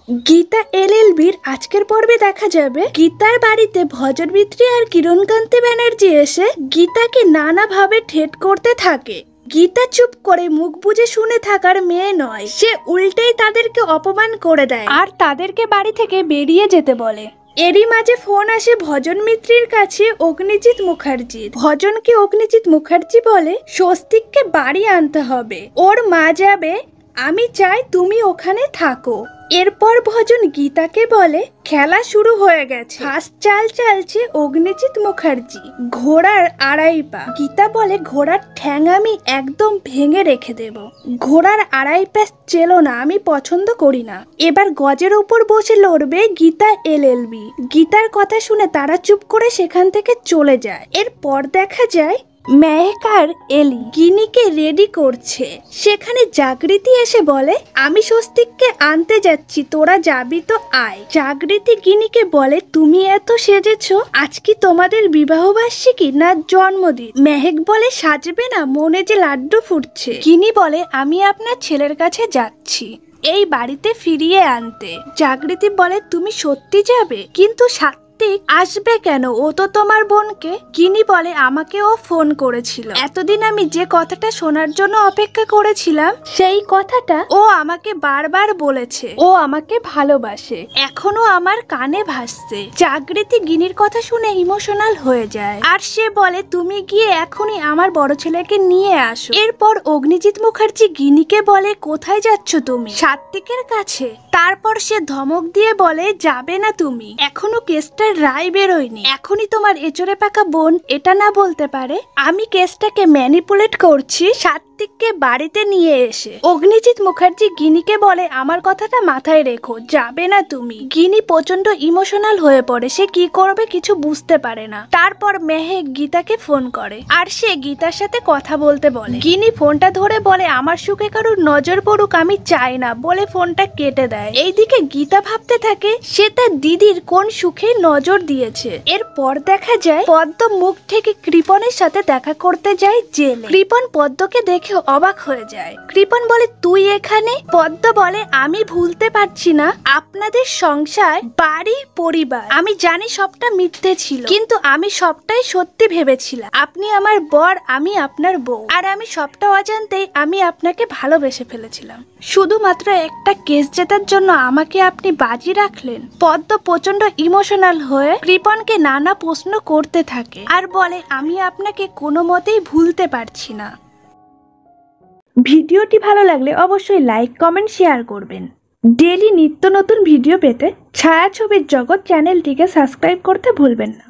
গীতা এলএলবির আজকের পর্বে দেখা যাবে গীতার বাড়িতে ভজন মিত্রি আর কিরণকান্তি ব্যানার্জি এসে গীতাকে নানাভাবে ঠেট করতে থাকে। গীতা চুপ করে মুখ বুজে শুনে থাকার মেয়ে নয়, সে উল্টেই তাদেরকে অপমান করে দেয় আর তাদেরকে বাড়ি থেকে বেরিয়ে যেতে বলে। এরই মাঝে ফোন আসে ভজন মিত্রির কাছে অগ্নিজিৎ মুখার্জির। ভজনকে অগ্নিজিৎ মুখার্জি বলে স্বস্তিককে বাড়ি আনতে হবে, ওর মা যাবে, আমি চাই তুমি ওখানে থাকো। এরপর ভজন গীতাকে বলে খেলা শুরু হয়ে গেছে, ফার্স্ট চাল চালছে অগ্নিজিৎ মুখার্জি, ঘোড়ার আড়াই পা। গীতা বলে ঘোড়ার ঠ্যাং আমি একদম ভেঙে রেখে দেব, ঘোড়ার আড়াই পা চেলো না, আমি পছন্দ করি না। এবার গজের উপর বসে লড়বে গীতা এলএলবি। গীতার কথা শুনে তারা চুপ করে সেখান থেকে চলে যায়। এরপর দেখা যায় মেহেক আর এলি গিনিকে রেডি করছে। সেখানে জাগৃতি এসে বলে আমি স্বস্তিককে আনতে যাচ্ছি, তোরা যাবি তো আয়। জাগৃতি গিনিকে বলে তুমি এত সেজেছো, আজ কি তোমাদের বিবাহ বার্ষিকী না জন্মদিন? মেহেক বলে সাজবে না, মনে যে লাড্ডু ফুটছে। গিনি বলে আমি আপনার ছেলের কাছে যাচ্ছি এই বাড়িতে ফিরিয়ে আনতে। জাগৃতি বলে তুমি সত্যি যাবে? কিন্তু আসবে কেন, ও তো তোমার বোনকে। গিনি বলে আমাকে ও ফোন করেছিল, এতদিন আমি যে কথাটা শোনার জন্য অপেক্ষা করেছিলাম সেই কথাটা ও আমাকে বারবার বলেছে, ও আমাকে ভালোবাসে, এখনো আমার কানে ভাসছে। জাগৃতি গিনির কথা শুনে ইমোশনাল হয়ে যায় আর সে বলে তুমি গিয়ে এখনই আমার বড় ছেলেকে নিয়ে আসো। এরপর অগ্নিজিৎ মুখার্জি গিনিকে বলে কোথায় যাচ্ছ তুমি? সাত্বিকের কাছে। তারপর সে ধমক দিয়ে বলে যাবে না তুমি, এখনো কেসটার রায় বেরোয়নি, এখনই তোমার এচড়ে পাকা বোন এটা না বলতে পারে আমি কেসটাকে ম্যানিপুলেট করছি সাত্বিককে বাড়িতে নিয়ে এসে। অগ্নিজিৎ মুখার্জি গিনিকে বলে আমার কথাটা মাথায় রেখো, যাবে না তুমি। গিনি প্রচন্ড ইমোশনাল হয়ে পড়ে, সে কি করবে কিছু বুঝতে পারে না। তারপর মেহেক গীতাকে ফোন করে আর সে গীতার সাথে কথা বলতে বলে। গিনি ফোনটা ধরে বলে আমার সুখে কারোর নজর পড়ুক আমি চাই না, বলে ফোনটা কেটে দেয়। এইদিকে গীতা ভাবতে থাকে সে তার দিদির কোন সুখে নজর দিয়েছে। এরপর দেখা যায় পদ্ম মুখ থেকে কৃপনের সাথে দেখা করতে যায় জেলে। কৃপন পদ্মকে দেখে অবাক হয়ে যায়। কৃপন বলে তুই এখানে? পদ্ম বলে আমি ভুলতে পারছি না আপনাদের সংসার, বাড়ি, পরিবার, আমি জানি সবটা মিথ্যে ছিল, কিন্তু আমি সবটাই সত্যি ভেবেছিলাম। আপনি আমার বর, আমি আপনার বউ, আর আমি সবটা অজান্তেই আমি আপনাকে ভালোবেসে ফেলেছিলাম। শুধুমাত্র একটা কেস জেতার জন্য আমাকে আপনি বাজি রাখলেন। পদ্ম প্রচন্ড ইমোশনাল হয়ে কৃপনকে নানা প্রশ্ন করতে থাকে আর বলে আমি আপনাকে কোনো মতেই ভুলতে পারছি না। ভিডিওটি ভালো লাগলে অবশ্যই লাইক, কমেন্ট, শেয়ার করবেন। ডেইলি নিত্য নতুন ভিডিও পেতে ছায়াছবির জগৎ চ্যানেলটিকে সাবস্ক্রাইব করতে ভুলবেন না।